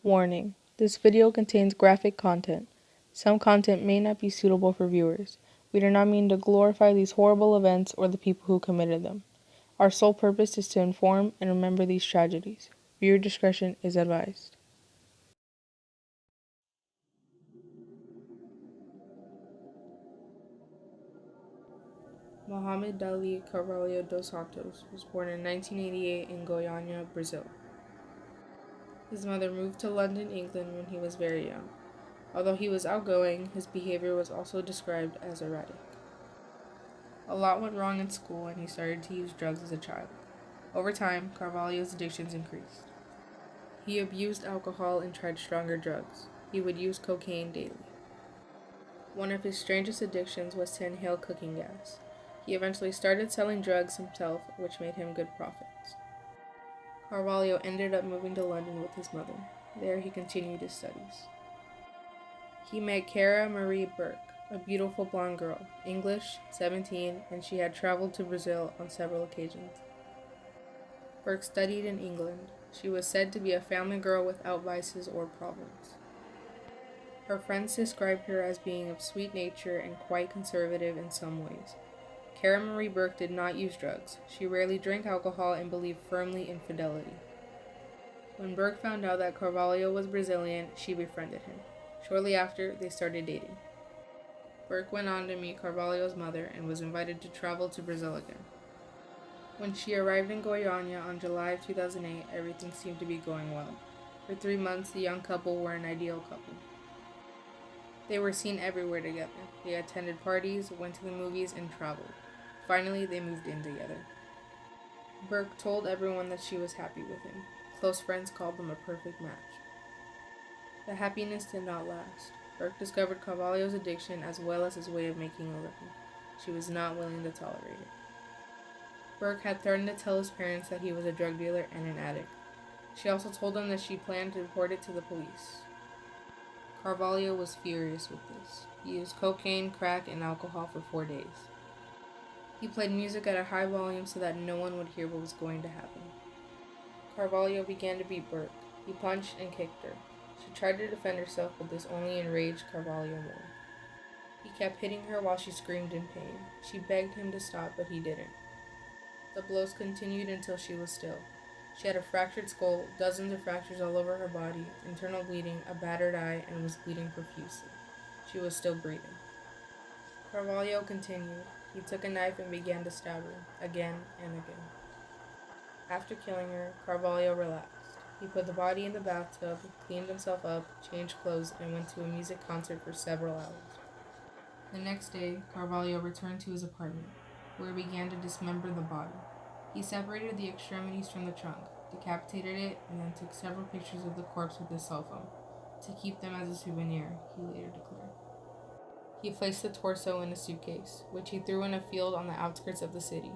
Warning: this video contains graphic content. Some content may not be suitable for viewers. We do not mean to glorify these horrible events or the people who committed them. Our sole purpose is to inform and remember these tragedies. Viewer discretion is advised. Mohamed Dali Carvalho dos Santos was born in 1988 in Goiania, Brazil. His mother moved to London, England when he was very young. Although he was outgoing, his behavior was also described as erratic. A lot went wrong in school and he started to use drugs as a child. Over time, Carvalho's addictions increased. He abused alcohol and tried stronger drugs. He would use cocaine daily. One of his strangest addictions was to inhale cooking gas. He eventually started selling drugs himself, which made him good profits. Carvalho ended up moving to London with his mother. There he continued his studies. He met Cara Marie Burke, a beautiful blonde girl, English, 17, and she had traveled to Brazil on several occasions. Burke studied in England. She was said to be a family girl without vices or problems. Her friends described her as being of sweet nature and quite conservative in some ways. Cara Marie Burke did not use drugs. She rarely drank alcohol and believed firmly in fidelity. When Burke found out that Carvalho was Brazilian, she befriended him. Shortly after, they started dating. Burke went on to meet Carvalho's mother and was invited to travel to Brazil again. When she arrived in Goiania on July of 2008, everything seemed to be going well. For 3 months, the young couple were an ideal couple. They were seen everywhere together. They attended parties, went to the movies, and traveled. Finally, they moved in together. Burke told everyone that she was happy with him. Close friends called them a perfect match. The happiness did not last. Burke discovered Carvalho's addiction as well as his way of making a living. She was not willing to tolerate it. Burke had threatened to tell his parents that he was a drug dealer and an addict. She also told them that she planned to report it to the police. Carvalho was furious with this. He used cocaine, crack, and alcohol for 4 days. He played music at a high volume so that no one would hear what was going to happen. Carvalho began to beat Burke. He punched and kicked her. She tried to defend herself, but this only enraged Carvalho more. He kept hitting her while she screamed in pain. She begged him to stop, but he didn't. The blows continued until she was still. She had a fractured skull, dozens of fractures all over her body, internal bleeding, a battered eye, and was bleeding profusely. She was still breathing. Carvalho continued. He took a knife and began to stab her, again and again. After killing her, Carvalho relaxed. He put the body in the bathtub, cleaned himself up, changed clothes, and went to a music concert for several hours. The next day, Carvalho returned to his apartment, where he began to dismember the body. He separated the extremities from the trunk, decapitated it, and then took several pictures of the corpse with his cell phone, to keep them as a souvenir, he later declared. He placed the torso in a suitcase, which he threw in a field on the outskirts of the city.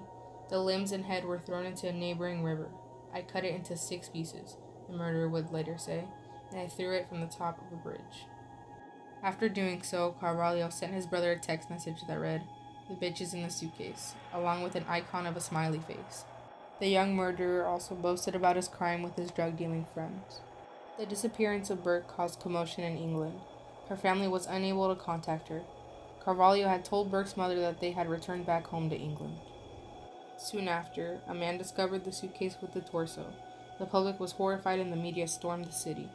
The limbs and head were thrown into a neighboring river. I cut it into 6 pieces, the murderer would later say, and I threw it from the top of a bridge. After doing so, Carvalho sent his brother a text message that read, "The bitch is in the suitcase," along with an icon of a smiley face. The young murderer also boasted about his crime with his drug-dealing friends. The disappearance of Burke caused commotion in England. Her family was unable to contact her. Carvalho had told Burke's mother that they had returned back home to England. Soon after, a man discovered the suitcase with the torso. The public was horrified and the media stormed the city.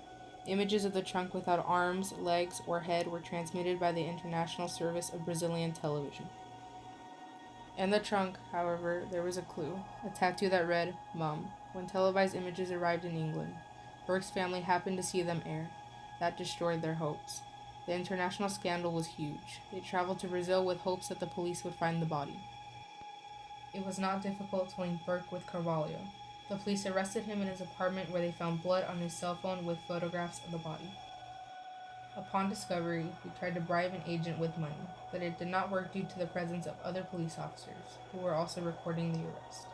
Images of the trunk without arms, legs, or head were transmitted by the International Service of Brazilian Television. In the trunk, however, there was a clue, a tattoo that read, "Mum." When televised images arrived in England, Burke's family happened to see them air. That destroyed their hopes. The international scandal was huge. They traveled to Brazil with hopes that the police would find the body. It was not difficult to link Burke with Carvalho. The police arrested him in his apartment where they found blood on his cell phone with photographs of the body. Upon discovery, he tried to bribe an agent with money, but it did not work due to the presence of other police officers, who were also recording the arrest.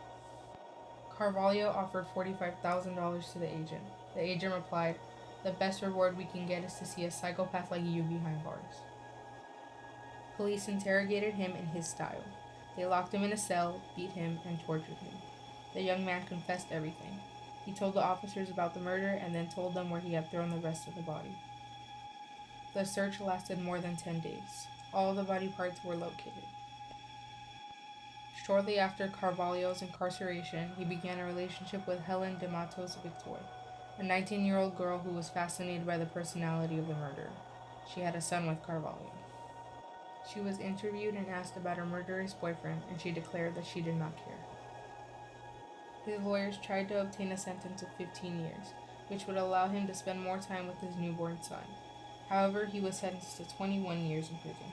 Carvalho offered $45,000 to the agent. The agent replied, "The best reward we can get is to see a psychopath like you behind bars." Police interrogated him in his style. They locked him in a cell, beat him, and tortured him. The young man confessed everything. He told the officers about the murder and then told them where he had thrown the rest of the body. The search lasted more than 10 days. All of the body parts were located. Shortly after Carvalho's incarceration, he began a relationship with Helen de Matos Victor, a 19-year-old girl who was fascinated by the personality of the murderer. She had a son with Carvalho. She was interviewed and asked about her murderous boyfriend, and she declared that she did not care. His lawyers tried to obtain a sentence of 15 years, which would allow him to spend more time with his newborn son. However, he was sentenced to 21 years in prison.